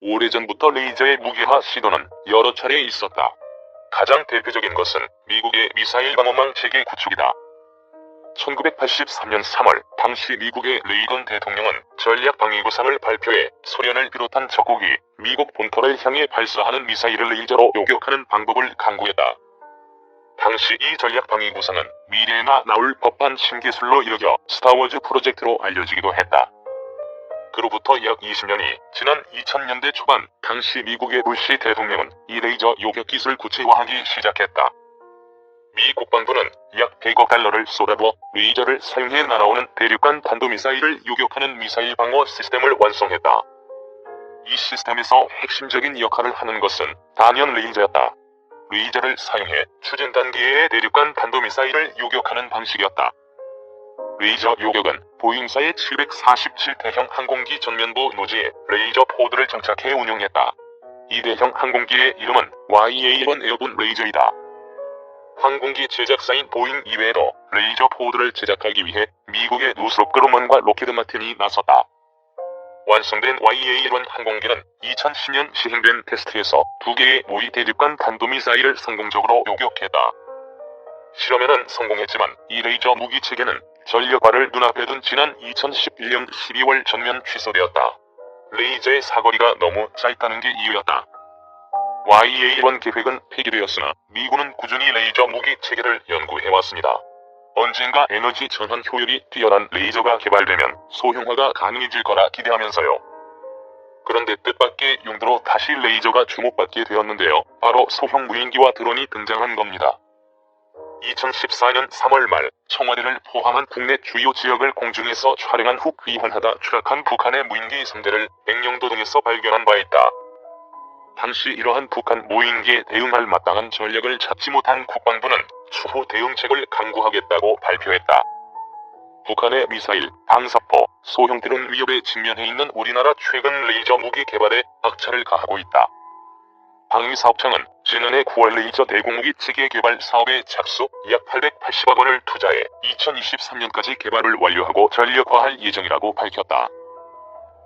오래전부터 레이저의 무기화 시도는 여러 차례 있었다. 가장 대표적인 것은 미국의 미사일 방어망 체계 구축이다. 1983년 3월 당시 미국의 레이건 대통령은 전략방위구상을 발표해 소련을 비롯한 적국이 미국 본토를 향해 발사하는 미사일을 레이저로 요격하는 방법을 강구했다. 당시 이 전략방위구상은 미래에나 나올 법한 신기술로 여겨 스타워즈 프로젝트로 알려지기도 했다. 그로부터 약 20년이 지난 2000년대 초반 당시 미국의 부시 대통령은 이 레이저 요격 기술 구체화하기 시작했다. 미 국방부는 약 100억 달러를 쏟아부어 레이저를 사용해 날아오는 대륙간 탄도미사일을 요격하는 미사일 방어 시스템을 완성했다. 이 시스템에서 핵심적인 역할을 하는 것은 단연 레이저였다. 레이저를 사용해 추진 단계의 대륙간 탄도미사일을 요격하는 방식이었다. 레이저 요격은 보잉사의 747대형 항공기 전면부 노지에 레이저 포드를 장착해 운용했다. 이 대형 항공기의 이름은 YA-1 에어본 레이저이다. 항공기 제작사인 보잉 이외에도 레이저 포드를 제작하기 위해 미국의 노스롭 그루먼과 로키드 마틴이 나섰다. 완성된 YA-1 항공기는 2010년 시행된 테스트에서 2개의 모의 대륙간 탄도미사일을 성공적으로 요격했다. 실험에는 성공했지만 이 레이저 무기 체계는 전력화를 눈앞에 둔 지난 2011년 12월 전면 취소되었다. 레이저의 사거리가 너무 짧다는 게 이유였다. YA-1 계획은 폐기되었으나 미군은 꾸준히 레이저 무기 체계를 연구해왔습니다. 언젠가 에너지 전환 효율이 뛰어난 레이저가 개발되면 소형화가 가능해질 거라 기대하면서요. 그런데 뜻밖의 용도로 다시 레이저가 주목받게 되었는데요. 바로 소형 무인기와 드론이 등장한 겁니다. 2014년 3월 말 청와대를 포함한 국내 주요 지역을 공중에서 촬영한 후 귀환하다 추락한 북한의 무인기 3대를 백령도 등에서 발견한 바 있다. 당시 이러한 북한 무인기에 대응할 마땅한 전력을 찾지 못한 국방부는 추후 대응책을 강구하겠다고 발표했다. 북한의 미사일, 방사포, 소형 드론 위협에 직면해 있는 우리나라 최근 레이저 무기 개발에 박차를 가하고 있다. 방위사업청은 지난해 9월 레이저 대공무기 체계 개발 사업에 착수 약 880억 원을 투자해 2023년까지 개발을 완료하고 전력화할 예정이라고 밝혔다.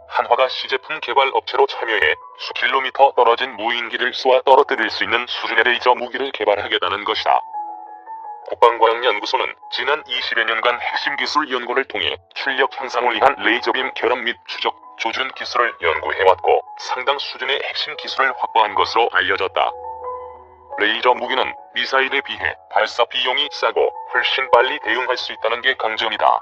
한화가 시제품 개발 업체로 참여해 수킬로미터 떨어진 무인기를 쏘아 떨어뜨릴 수 있는 수준의 레이저 무기를 개발하겠다는 것이다. 국방과학연구소는 지난 20여 년간 핵심 기술 연구를 통해 출력 향상을 위한 레이저빔 결합 및 추적, 조준 기술을 연구해왔고 상당 수준의 핵심 기술을 확보한 것으로 알려졌다. 레이저 무기는 미사일에 비해 발사 비용이 싸고 훨씬 빨리 대응할 수 있다는 게 강점이다.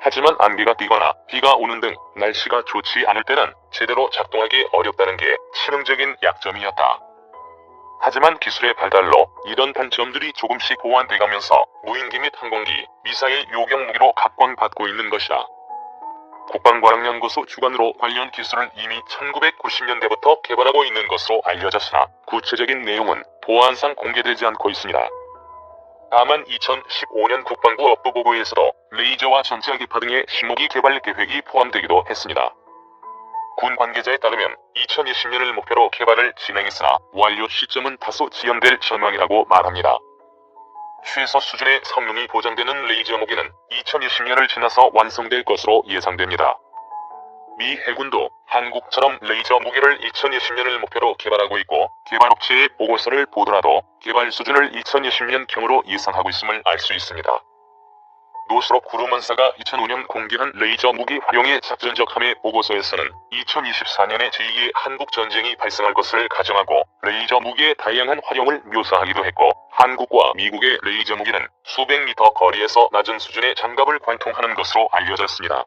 하지만 안개가 끼거나 비가 오는 등 날씨가 좋지 않을 때는 제대로 작동하기 어렵다는 게 치명적인 약점이었다. 하지만 기술의 발달로 이런 단점들이 조금씩 보완돼가면서 무인기 및 항공기, 미사일 요격 무기로 각광받고 있는 것이다. 국방과학연구소 주관으로 관련 기술은 이미 1990년대부터 개발하고 있는 것으로 알려졌으나 구체적인 내용은 보안상 공개되지 않고 있습니다. 다만 2015년 국방부 업부보고에서도 레이저와 전자기파 등의 신무기 개발 계획이 포함되기도 했습니다. 군 관계자에 따르면 2020년을 목표로 개발을 진행했으나 완료 시점은 다소 지연될 전망이라고 말합니다. 최소 수준의 성능이 보장되는 레이저 무기는 2020년을 지나서 완성될 것으로 예상됩니다. 미 해군도 한국처럼 레이저 무기를 2020년을 목표로 개발하고 있고 개발업체의 보고서를 보더라도 개발 수준을 2020년경으로 예상하고 있음을 알 수 있습니다. 노스롭 그루먼사가 2005년 공개한 레이저 무기 활용의 작전적 함의 보고서에서는 2024년에 제2의 한국 전쟁이 발생할 것을 가정하고 레이저 무기의 다양한 활용을 묘사하기도 했고 한국과 미국의 레이저 무기는 수백 미터 거리에서 낮은 수준의 장갑을 관통하는 것으로 알려졌습니다.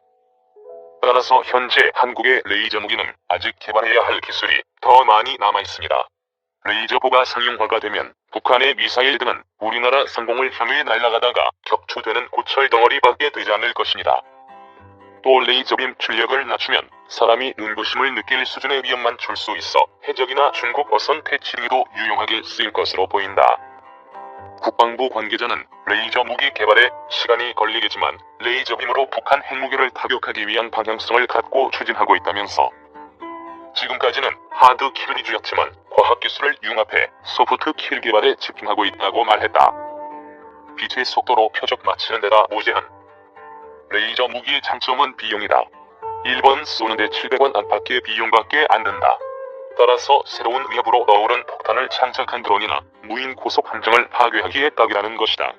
따라서 현재 한국의 레이저 무기는 아직 개발해야 할 기술이 더 많이 남아있습니다. 레이저포가 상용화가 되면 북한의 미사일 등은 우리나라 상공을 향해 날아가다가 격추되는 고철 덩어리밖에 되지 않을 것입니다. 또 레이저빔 출력을 낮추면 사람이 눈부심을 느낄 수준의 위험만 줄 수 있어 해적이나 중국 어선 퇴치에도 유용하게 쓰일 것으로 보인다. 국방부 관계자는 레이저 무기 개발에 시간이 걸리겠지만 레이저빔으로 북한 핵무기를 타격하기 위한 방향성을 갖고 추진하고 있다면서 지금까지는 하드 킬 위주였지만 과학기술을 융합해 소프트 킬 개발에 집중하고 있다고 말했다. 빛의 속도로 표적 맞추는 데다 무제한. 레이저 무기의 장점은 비용이다. 1번 쏘는데 700원 안팎의 비용밖에 안 든다. 따라서 새로운 위협으로 떠오른 폭탄을 장착한 드론이나 무인 고속 함정을 파괴하기에 딱이라는 것이다.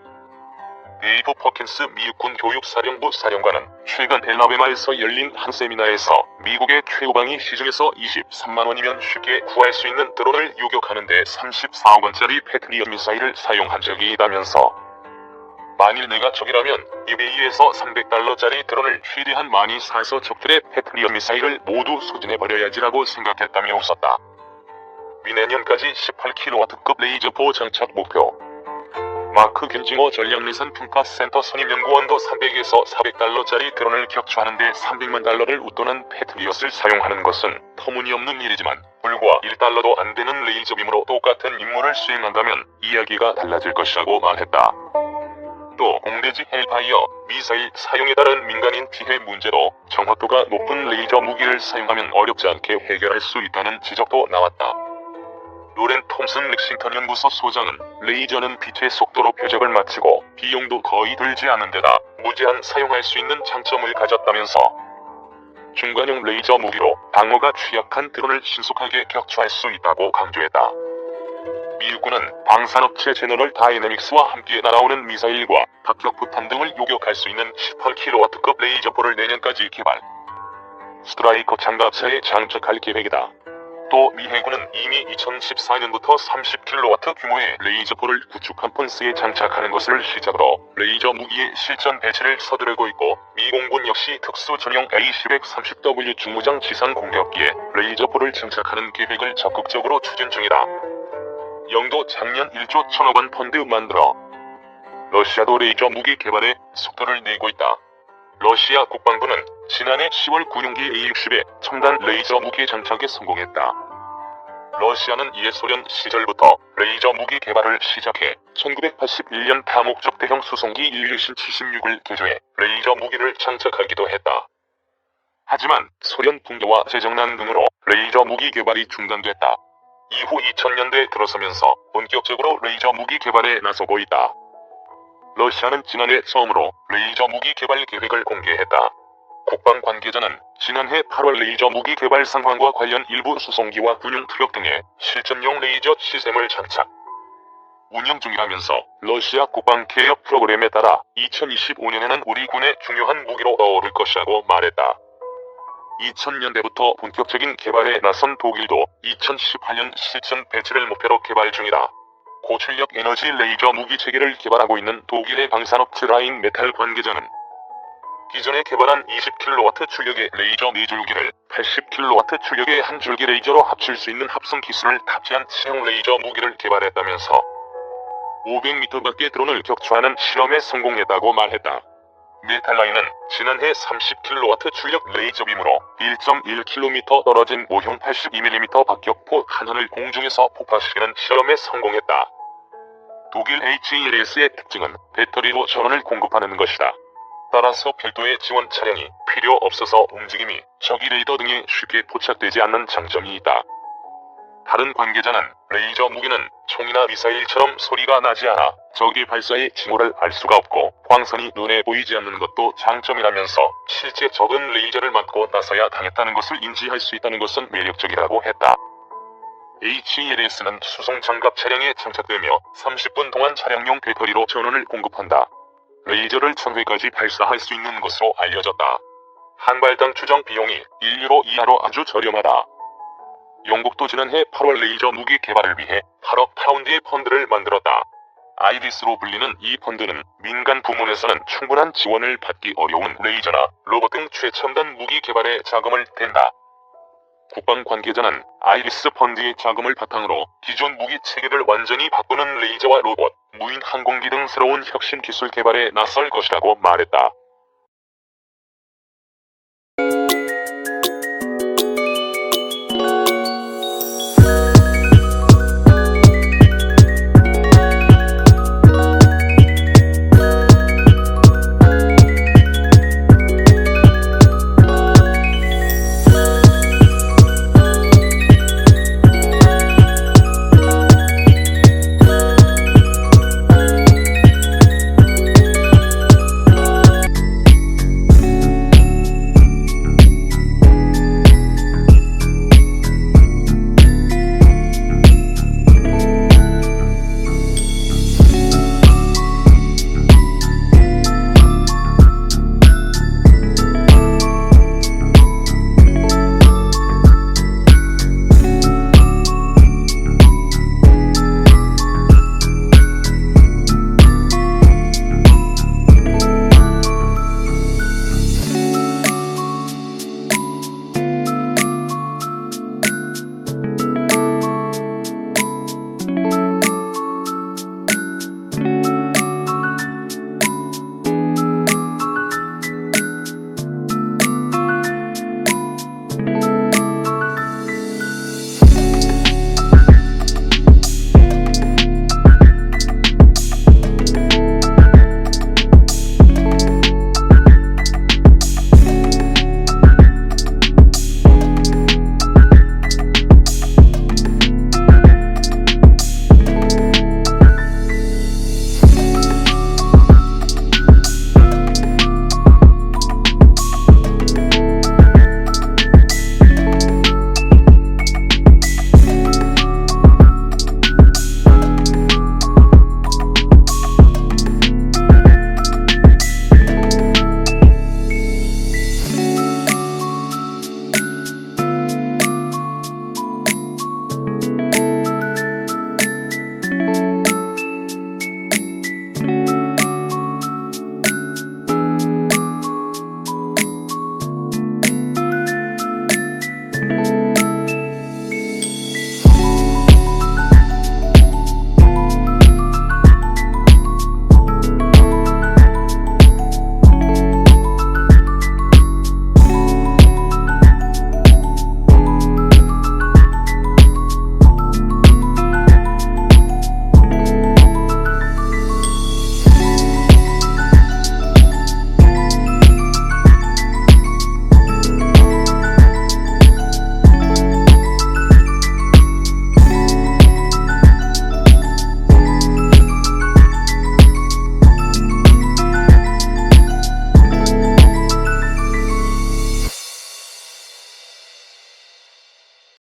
데이브 퍼킨스 미 육군 교육사령부 사령관은 최근 엘라베마에서 열린 한 세미나에서 미국의 최후방위 시중에서 23만 원이면 쉽게 구할 수 있는 드론을 요격하는 데 34억 원짜리 패트리엇 미사일을 사용한 적이 있다면서, 만일 내가 적이라면 이베이에서 300달러짜리 드론을 최대한 많이 사서 적들의 패트리엇 미사일을 모두 소진해버려야지라고 생각했다며 웃었다. 미내년까지 18kW급 레이저포 장착 목표. 마크 겐징어 전략내산 평가센터 선임연구원도 300에서 400달러짜리 드론을 격추하는데 300만 달러를 웃도는 패트리엇을 사용하는 것은 터무니없는 일이지만 불과 1달러도 안 되는 레이저빔으로 똑같은 임무를 수행한다면 이야기가 달라질 것이라고 말했다. 또 공대지 헬파이어 미사일 사용에 따른 민간인 피해 문제도 정확도가 높은 레이저 무기를 사용하면 어렵지 않게 해결할 수 있다는 지적도 나왔다. 로렌 톰슨 렉싱턴 연구소 소장은 레이저는 빛의 속도로 표적을 맞추고 비용도 거의 들지 않은 데다 무제한 사용할 수 있는 장점을 가졌다면서, 중간형 레이저 무기로 방어가 취약한 드론을 신속하게 격추할 수 있다고 강조했다. 미 육군은 방산업체 제너럴 다이내믹스와 함께 날아오는 미사일과 박격포탄 등을 요격할 수 있는 18kW급 레이저포를 내년까지 개발, 스트라이커 장갑차에 장착할 계획이다. 또 미 해군은 이미 2014년부터 30kW 규모의 레이저포를 구축한 펀스에 장착하는 것을 시작으로 레이저 무기의 실전 배치를 서두르고 있고, 미 공군 역시 특수 전용 A-1030W 중무장 지상 공격기에 레이저포를 장착하는 계획을 적극적으로 추진 중이다. 영도 작년 1조 1천억 원 펀드 만들어. 러시아도 레이저 무기 개발에 속도를 내고 있다. 러시아 국방부는 지난해 10월 군용기 A-60에 첨단 레이저 무기 장착에 성공했다. 러시아는 옛 소련 시절부터 레이저 무기 개발을 시작해 1981년 다목적 대형 수송기 일류신 76을 개조해 레이저 무기를 장착하기도 했다. 하지만 소련 붕괴와 재정난 등으로 레이저 무기 개발이 중단됐다. 이후 2000년대에 들어서면서 본격적으로 레이저 무기 개발에 나서고 있다. 러시아는 지난해 처음으로 레이저 무기 개발 계획을 공개했다. 국방 관계자는 지난해 8월 레이저 무기 개발 상황과 관련 일부 수송기와 군용 트럭 등에 실전용 레이저 시스템을 장착, 운영 중이라면서 러시아 국방 개혁 프로그램에 따라 2025년에는 우리 군의 중요한 무기로 떠오를 것이라고 말했다. 2000년대부터 본격적인 개발에 나선 독일도 2018년 실전 배치를 목표로 개발 중이다. 고출력 에너지 레이저 무기 체계를 개발하고 있는 독일의 방산업체 라인 메탈 관계자는 기존에 개발한 20kW 출력의 레이저 4줄기를 80kW 출력의 한 줄기 레이저로 합칠 수 있는 합성 기술을 탑재한 신형 레이저 무기를 개발했다면서 500m 밖의 드론을 격추하는 실험에 성공했다고 말했다. 메탈라인은 지난해 30kW 출력 레이저빔으로 1.1km 떨어진 모형 82mm 박격포 하나를 공중에서 폭파시키는 실험에 성공했다. 독일 HELS의 특징은 배터리로 전원을 공급하는 것이다. 따라서 별도의 지원 차량이 필요 없어서 움직임이 적이 레이더 등에 쉽게 포착되지 않는 장점이 있다. 다른 관계자는 레이저 무기는 총이나 미사일처럼 소리가 나지 않아 적의 발사의 징후를 알 수가 없고 광선이 눈에 보이지 않는 것도 장점이라면서 실제 적은 레이저를 맞고 나서야 당했다는 것을 인지할 수 있다는 것은 매력적이라고 했다. HELS는 수송 장갑 차량에 장착되며 30분 동안 차량용 배터리로 전원을 공급한다. 레이저를 1000회까지 발사할 수 있는 것으로 알려졌다. 한 발당 추정 비용이 1유로 이하로 아주 저렴하다. 영국도 지난해 8월 레이저 무기 개발을 위해 8억 파운드의 펀드를 만들었다. 아이리스로 불리는 이 펀드는 민간 부문에서는 충분한 지원을 받기 어려운 레이저나 로봇 등 최첨단 무기 개발에 자금을 댄다. 국방 관계자는 아이리스 펀드의 자금을 바탕으로 기존 무기 체계를 완전히 바꾸는 레이저와 로봇, 무인 항공기 등 새로운 혁신 기술 개발에 나설 것이라고 말했다.